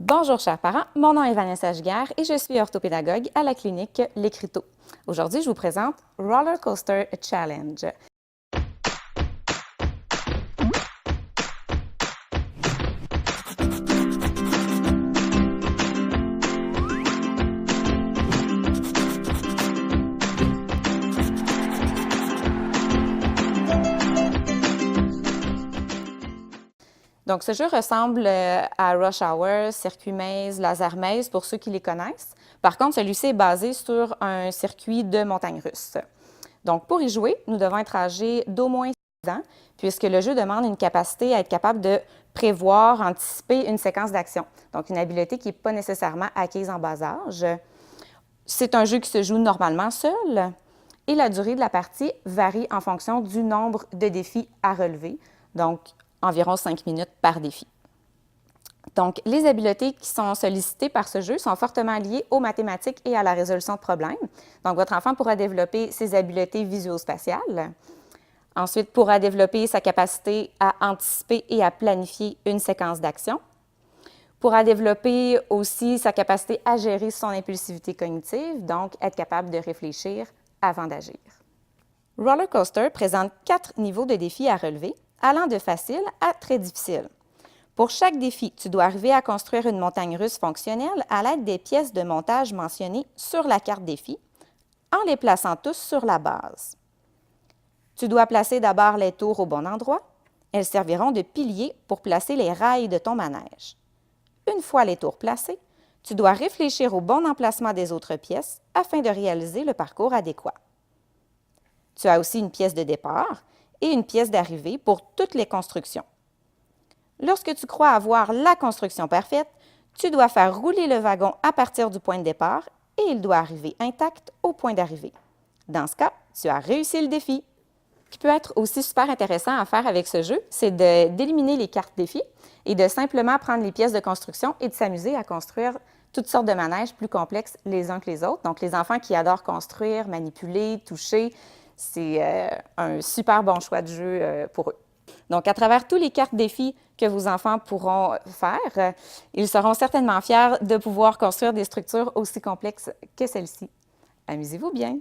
Bonjour chers parents, mon nom est Vanessa Giguère et je suis orthopédagogue à la clinique L'Écriteau. Aujourd'hui, je vous présente Roller Coaster Challenge. Donc, ce jeu ressemble à Rush Hour, Circuit Maze, Laser Maze pour ceux qui les connaissent. Par contre, celui-ci est basé sur un circuit de montagne russe. Donc, pour y jouer, nous devons être âgés d'au moins 6 ans, puisque le jeu demande une capacité à être capable de prévoir, anticiper une séquence d'actions. Donc, une habileté qui n'est pas nécessairement acquise en bas âge. C'est un jeu qui se joue normalement seul et la durée de la partie varie en fonction du nombre de défis à relever. Donc, environ 5 minutes par défi. Donc, les habiletés qui sont sollicitées par ce jeu sont fortement liées aux mathématiques et à la résolution de problèmes. Donc, votre enfant pourra développer ses habiletés visuospatiales. Ensuite, pourra développer sa capacité à anticiper et à planifier une séquence d'actions. Pourra développer aussi sa capacité à gérer son impulsivité cognitive, donc être capable de réfléchir avant d'agir. Roller Coaster présente 4 niveaux de défis à relever, allant de facile à très difficile. Pour chaque défi, tu dois arriver à construire une montagne russe fonctionnelle à l'aide des pièces de montage mentionnées sur la carte défi, en les plaçant tous sur la base. Tu dois placer d'abord les tours au bon endroit. Elles serviront de piliers pour placer les rails de ton manège. Une fois les tours placés, tu dois réfléchir au bon emplacement des autres pièces afin de réaliser le parcours adéquat. Tu as aussi une pièce de départ et une pièce d'arrivée pour toutes les constructions. Lorsque tu crois avoir la construction parfaite, tu dois faire rouler le wagon à partir du point de départ et il doit arriver intact au point d'arrivée. Dans ce cas, tu as réussi le défi. Ce qui peut être aussi super intéressant à faire avec ce jeu, c'est d'éliminer les cartes défis et de simplement prendre les pièces de construction et de s'amuser à construire toutes sortes de manèges plus complexes les uns que les autres. Donc, les enfants qui adorent construire, manipuler, toucher, c'est un super bon choix de jeu pour eux. Donc, à travers tous les cartes défis que vos enfants pourront faire, ils seront certainement fiers de pouvoir construire des structures aussi complexes que celle-ci. Amusez-vous bien!